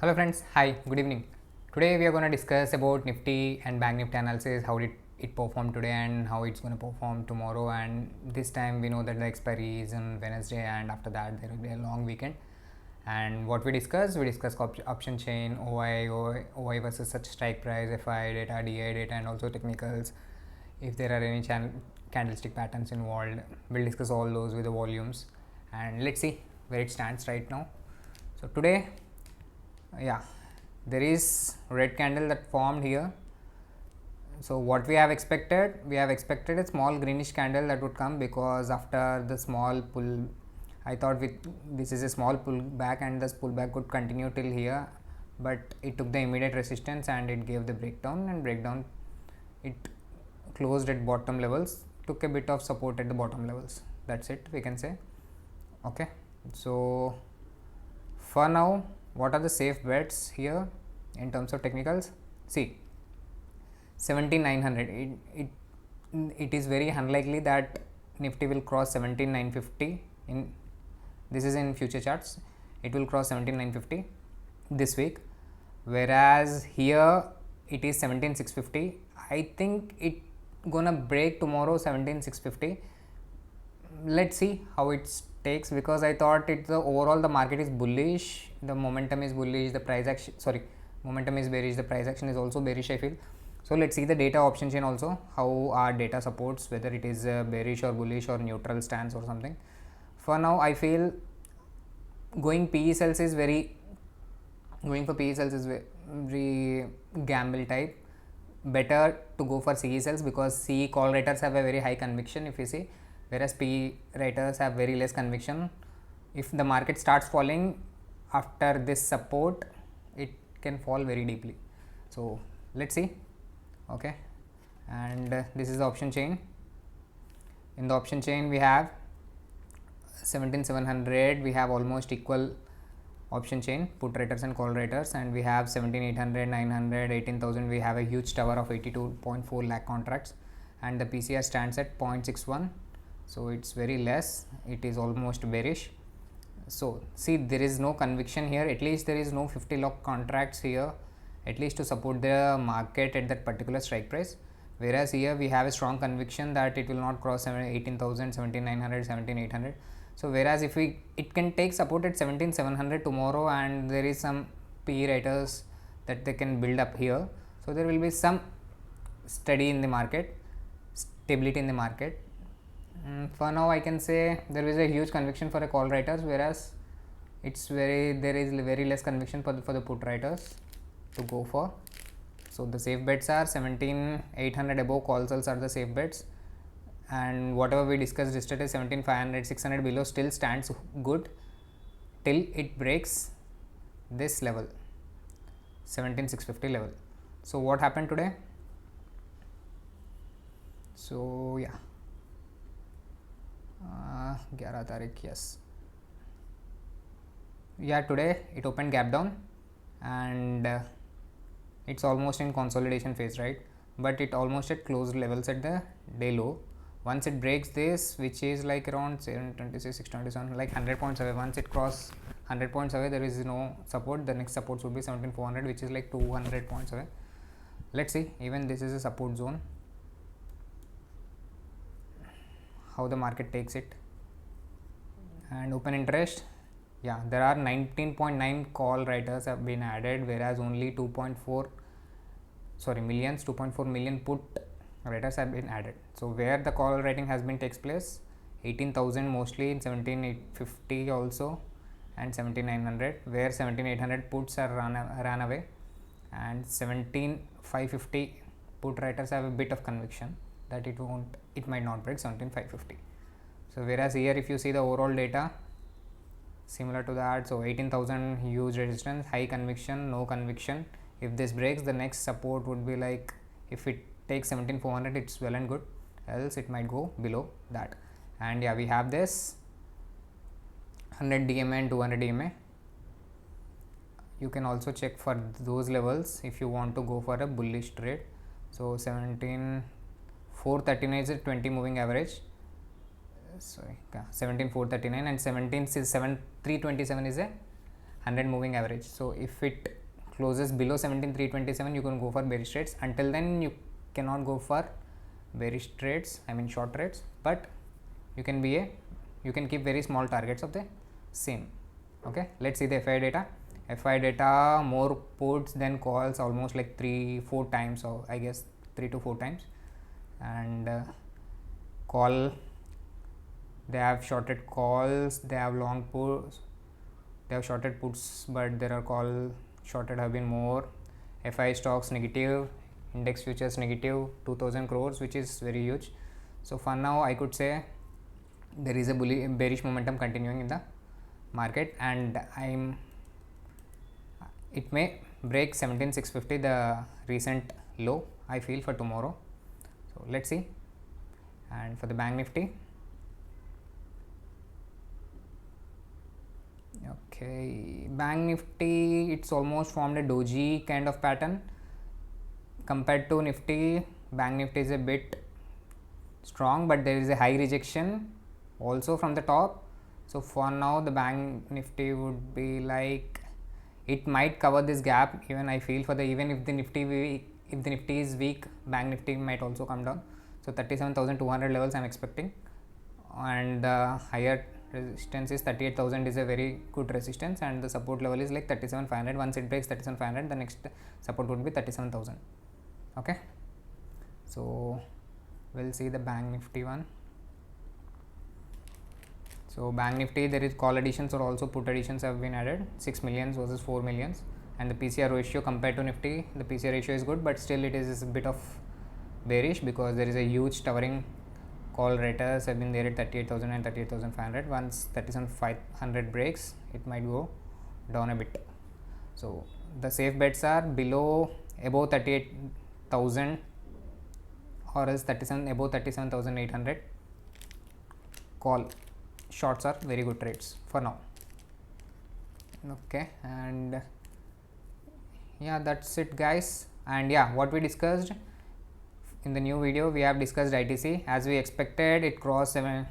Hello friends, hi, good evening. Today we are going to discuss about Nifty and Bank Nifty analysis, how did it perform today and how it's going to perform tomorrow. And this time we know that the expiry is on Wednesday, and after that there will be a long weekend. And what we discuss option chain, OI versus such strike price, FII data, DI data, and also technicals. If there are any candlestick patterns involved, we'll discuss all those with the volumes, and let's see where it stands right now. So today, there is red candle that formed here. So what we have expected a small greenish candle that would come, because after the small pull, I thought this is a small pullback and this pullback could continue till here, but it took the immediate resistance and it gave the breakdown, it closed at bottom levels, took a bit of support at the bottom levels. That's it, we can say. Okay, so for now, what are the safe bets here in terms of technicals? See, 17,900, it is very unlikely that Nifty will cross 17,950 in this is in future charts. It will cross 17,950 this week, whereas here it is 17,650. I think it gonna break tomorrow 17,650. Let's see how it takes, because I thought the overall the market is bullish, the momentum is bullish, the price action, momentum is bearish, the price action is also bearish, I feel. So let's see the data option chain also, how our data supports, whether it is bearish or bullish or neutral stance or something. For now, I feel going for PE cells is very gamble type. Better to go for CE cells, because CE call writers have a very high conviction, if you see, whereas PE writers have very less conviction. If the market starts falling after this support, it can fall very deeply. So let's see. Okay, and this is the option chain. In the option chain we have 17,700, we have almost equal option chain, put writers and call writers, and we have 17,800, 900, 18,000. We have a huge tower of 82.4 lakh contracts, and the PCR stands at 0.61, so it's very less, it is almost bearish. So see, there is no conviction here, at least there is no 50 lakh contracts here, at least to support the market at that particular strike price, whereas here we have a strong conviction that it will not cross 18,000, 17,900, 17,800. So whereas if it can take support at 17,700 tomorrow, and there is some PE writers that they can build up here, so there will be some stability in the market. For now, I can say there is a huge conviction for a call writers, whereas there is very less conviction for the put writers to go for. So the safe bets are 17,800 above, call cells are the safe bets, and whatever we discussed yesterday, 17,500, 600 below still stands good till it breaks this level, 17,650 level. So what happened today? So 11 तारीख, yes, today it opened gap down, and it's almost in consolidation phase, right? But it almost at closed levels at the day low. Once it breaks this, which is like around 726, 627, like 100 points away, once it crosses 100 points away, there is no support. The next support would be 17,400, which is like 200 points away. Let's see, even this is a support zone, how the market takes it. And open interest, there are 19.9 call writers have been added, whereas only 2.4 million put writers have been added. So where the call writing has been takes place, 18,000 mostly in 17,850 also, and 17,900, where 17,800 puts are ran away, and 17,550 put writers have a bit of conviction that it might not break 17,550. So whereas here if you see the overall data, similar to that, so 18,000 huge resistance, high conviction, no conviction. If this breaks, the next support would be like, if it takes 17,400, it's well and good, else it might go below that. And we have this 100 DMA and 200 DMA. You can also check for those levels if you want to go for a bullish trade. So 17,439 is a 20 moving average, 17,439, and 17,327 is a 100 moving average. So if it closes below 17,327, you can go for bearish trades. Until then, you cannot go for bearish trades, I mean short trades, but you can keep very small targets of the same. Okay, let's see the FII data. FII data, more puts than calls, almost like 3-4 times, or I guess 3 to 4 times. And call, they have shorted calls, they have long puts, they have shorted puts, but there are call shorted have been more. FII stocks negative, index futures negative 2000 crores, which is very huge. So for now, I could say there is a bearish momentum continuing in the market, and it may break 17,650, the recent low, I feel, for tomorrow. So let's see. And for the bank nifty, okay, bank nifty, it's almost formed a doji kind of pattern. Compared to nifty, bank nifty is a bit strong, but there is a high rejection also from the top. So for now, the bank nifty would be like, it might cover this gap. Even I feel for the, even if the nifty is weak, bank nifty might also come down. So 37,200 levels I'm expecting, and the higher resistance is 38,000 is a very good resistance, and the support level is like 37,500. Once it breaks 37,500, the next support would be 37,000. Okay, so we'll see the bank nifty one. So bank nifty, there is call additions or also put additions have been added, 6 millions versus 4 millions, and the PCR ratio compared to nifty, the PCR ratio is good, but still it is a bit of bearish because there is a huge towering call rates have been there at 38,000 and 38,500. Once 37,500 breaks, it might go down a bit. So the safe bets are above 38,000 or else above 37,800. Call shorts are very good trades for now. Okay, and yeah, that's it guys. And yeah, what we discussed in the new video, we have discussed ITC. As we expected, it crossed 7,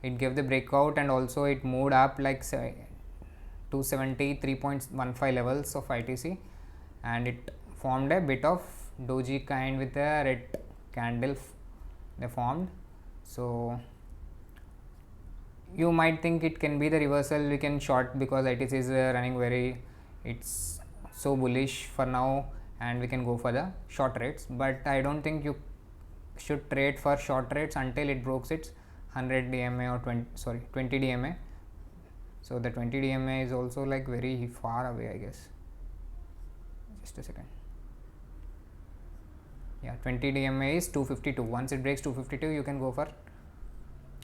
it gave the breakout, and also it moved up like 273.15 levels of ITC, and it formed a bit of doji kind with a red candle they formed. So you might think it can be the reversal, we can short because ITC is running it's so bullish for now, and we can go for the short rates, but I don't think you should trade for short rates until it breaks its 100 DMA or 20 DMA. So the 20 DMA is also like very far away, I guess. Just a second. Yeah, 20 DMA is 252. Once it breaks 252, you can go for,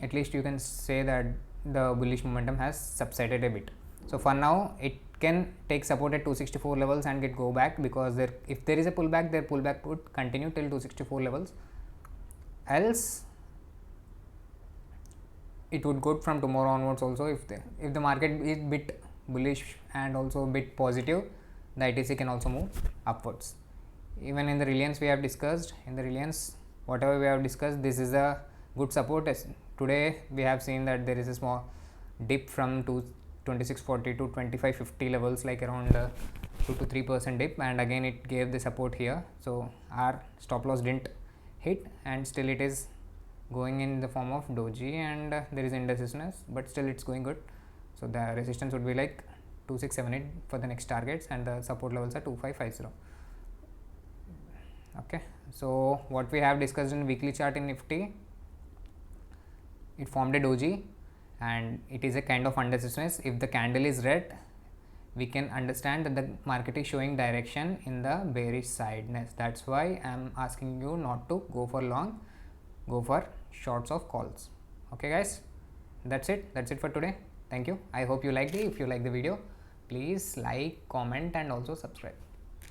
at least you can say that the bullish momentum has subsided a bit. So for now, it can take support at 264 levels and go back, because if there is a pullback, their pullback would continue till 264 levels. Else, it would go from tomorrow onwards also. If the market is bit bullish and also a bit positive, the ITC can also move upwards. Even in the Reliance we have discussed, whatever we have discussed, this is a good support. Today we have seen that there is a small dip from 2640 to 2550 levels, like around 2 to 3% dip, and again it gave the support here. So our stop loss didn't hit, and still it is going in the form of doji, and there is indecisiveness, but still it's going good. So the resistance would be like 2678 for the next targets, and the support levels are 2550. Okay, so what we have discussed in weekly chart in Nifty, it formed a doji and it is a kind of indecisiveness. If the candle is red, we can understand that the market is showing direction in the bearish sideness. That's why I am asking you not to go for long, go for shorts of calls. Okay guys, that's it for today. Thank you. I hope you liked it. If you like the video, please like, comment and also subscribe.